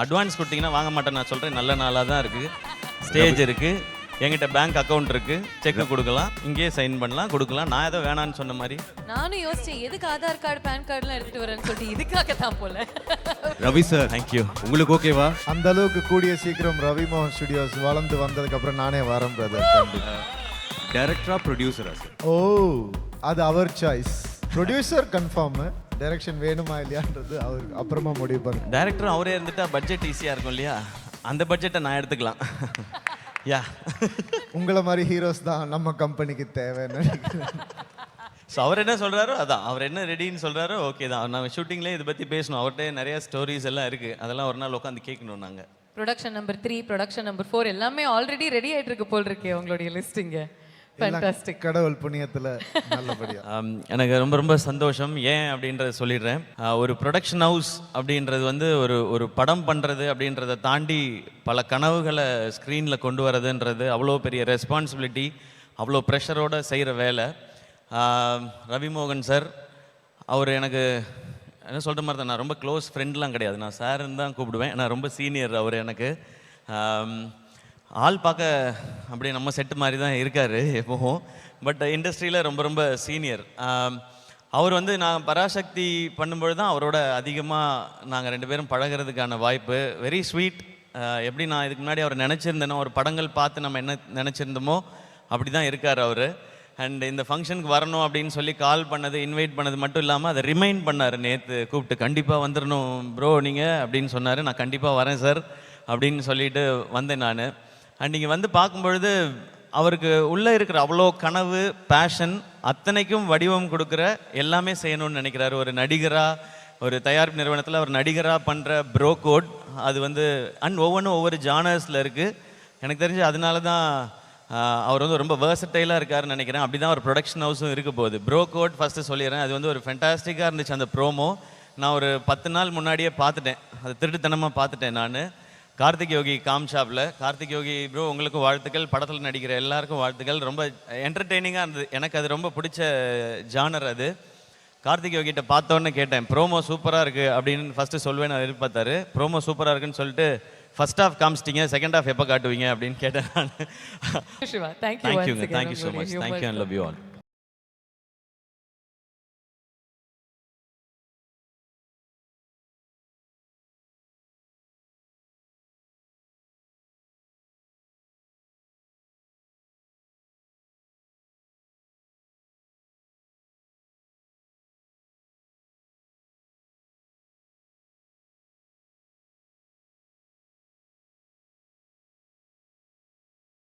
Advance கொடுத்தீங்கன்னா வாங்க மாட்டேன் நான் சொல்கிறேன். நல்ல நாளாக தான் இருக்குது, ஸ்டேஜ் இருக்குது, என்கிட்ட பேங்க் அக்கௌண்ட் இருக்குது, செக்கு கொடுக்கலாம், இங்கேயே சைன் பண்ணலாம், கொடுக்கலாம். நான் ஏதோ வேணான்னு சொன்ன மாதிரி. நானும் யோசிச்சேன் எதுக்கு ஆதார் கார்டு பேன் கார்டுலாம் எடுத்துட்டு வரேன்னு சொல்லிட்டு இதுக்காக தான் போல. Ravi sir, thank you. உங்களுக்கு ஓகேவா? அந்த அளவுக்கு கூடிய சீக்கிரம் ரவி மோகன் ஸ்டுடியோஸ் வளர்ந்து வந்ததுக்கு அப்புறம் நானே வரேன் பிரதர். டைரக்டரா ப்ரொடியூசரா சார்? ஓ, அது அவர் சாய்ஸ். ப்ரொடியூசர் கன்ஃபார்ம், டைரக்ஷன் வேணுமா இல்லையான்றது அவர் அப்புறமா முடிவு பண்ணுங்க. டைரக்டரும் அவரே இருந்துட்டா பட்ஜெட் ஈஸியாக இருக்கும் இல்லையா? அந்த பட்ஜெட்டை நான் எடுத்துக்கலாம். யா, உங்களை மாதிரி ஹீரோஸ் தான் நம்ம கம்பெனிக்கு தேவைன்னு நினைக்கிறேன். ஸோ அவர் என்ன சொல்கிறாரோ அதான், அவர் என்ன ரெடின்னு சொல்கிறாரோ ஓகே தான். நம்ம ஷூட்டிங்லேயே இதை பற்றி பேசணும், அவர்கிட்ட நிறைய ஸ்டோரிஸ் எல்லாம் இருக்குது, அதெல்லாம் ஒரு நாள் உட்காந்து கேட்கணும் நாங்கள். ப்ரொடக்ஷன் நம்பர் 3, ப்ரொடக்ஷன் நம்பர் 4 எல்லாமே ஆல்ரெடி ரெடி ஆயிட்டு இருக்கு போல் இருக்கே உங்களுடைய லிஸ்டிங்க. ஃபேண்டாஸ்டிக். கடவுள் புண்ணியத்தில் நல்லபடியா. எனக்கு ரொம்ப ரொம்ப சந்தோஷம். ஏன் அப்படின்றத சொல்லிடுறேன். ஒரு ப்ரொடக்ஷன் ஹவுஸ் அப்படின்றது வந்து ஒரு படம் பண்ணுறது அப்படின்றத தாண்டி பல கனவுகளை ஸ்க்ரீனில் கொண்டு வரதுன்றது அவ்வளோ பெரிய ரெஸ்பான்சிபிலிட்டி, அவ்வளோ ப்ரெஷரோடு செய்கிற வேலை. ரவிமோகன் சார் அவர் எனக்கு என்ன சொல்கிற மாதிரி தான், நான் ரொம்ப க்ளோஸ் ஃப்ரெண்ட்லாம் கிடையாது, நான் சாருன்னு தான் கூப்பிடுவேன். நான் ரொம்ப சீனியர் அவர் எனக்கு. ஆள் பார்க்க அப்படியே நம்ம செட்டு மாதிரி தான் இருக்கார் எப்போவும், பட் இண்டஸ்ட்ரியில் ரொம்ப ரொம்ப சீனியர். அவர் வந்து நான் பராசக்தி பண்ணும்பொழுது தான் அவரோட அதிகமாக நாங்கள் 2 பேரும் பழகிறதுக்கான வாய்ப்பு. Very sweet. எப்படி நான் இதுக்கு முன்னாடி அவர் நினச்சிருந்தேனோ, ஒரு படங்கள் பார்த்து நம்ம என்ன நினச்சிருந்தோமோ அப்படி தான் இருக்கார் அவர். அண்ட் இந்த ஃபங்க்ஷனுக்கு வரணும் அப்படின்னு சொல்லி கால் பண்ணது, இன்வைட் பண்ணது மட்டும் இல்லாமல் அதை ரிமைண்ட் பண்ணார் நேற்று கூப்பிட்டு, கண்டிப்பாக வந்துடணும் ப்ரோ நீங்கள் அப்படின்னு சொன்னார். நான் கண்டிப்பாக வரேன் சார் அப்படின்னு சொல்லிட்டு வந்தேன் நான். அண்ட் நீங்கள் வந்து பார்க்கும்பொழுது அவருக்கு உள்ளே இருக்கிற அவ்வளோ கனவு, பேஷன் அத்தனைக்கும் வடிவம் கொடுக்குற, எல்லாமே செய்யணும்னு நினைக்கிறாரு. ஒரு நடிகராக, ஒரு தயாரிப்பு நிறுவனத்தில் ஒரு நடிகராக பண்ணுற ப்ரோ கோட் அது வந்து அண்ட் ஒவ்வொரு ஜானர்ஸில் இருக்குது. எனக்கு தெரிஞ்சு அதனால தான் அவர் வந்து ரொம்ப வேர்சட்டைலாக இருக்காருன்னு நினைக்கிறேன். அப்படி தான் ஒரு ப்ரொடக்ஷன் ஹவுஸும் இருக்க போகுது. ப்ரோ கோட் ஃபஸ்ட்டு சொல்லிடுறேன், அது வந்து ஒரு ஃபென்டாஸ்டிக்காக இருந்துச்சு அந்த ப்ரோமோ. நான் ஒரு 10 நாள் முன்னாடியே பார்த்துட்டேன், அது திருட்டுத்தனமாக பார்த்துட்டேன் நான். கார்த்திக் யோகி காம்ஷாப்பில். கார்த்திக் யோகி ப்ரோ உங்களுக்கு வாழ்த்துக்கள், படத்தில் நடிக்கிற எல்லாருக்கும் வாழ்த்துக்கள். ரொம்ப என்டர்டெய்னிங்காக இருந்தது, எனக்கு அது ரொம்ப பிடிச்ச ஜானர் அது. கார்த்திக் யோகிட்ட பார்த்தோன்னே கேட்டேன், ப்ரோமோ சூப்பராக இருக்குது அப்படின்னு ஃபஸ்ட்டு சொல்வேன் நான் எதிர்பார்த்தாரு. ப்ரோமோ சூப்பராக இருக்குன்னு சொல்லிட்டு ஃபர்ஸ்ட் ஹாஃப் காமிச்சிட்டிங்க, செகண்ட் ஹாஃப் எப்போ காட்டுவீங்க அப்படின்னு கேட்டேன் நான். சிவா, தேங்க்யூ. தேங்க்யூங்க, thank you so much, thank you and love you all.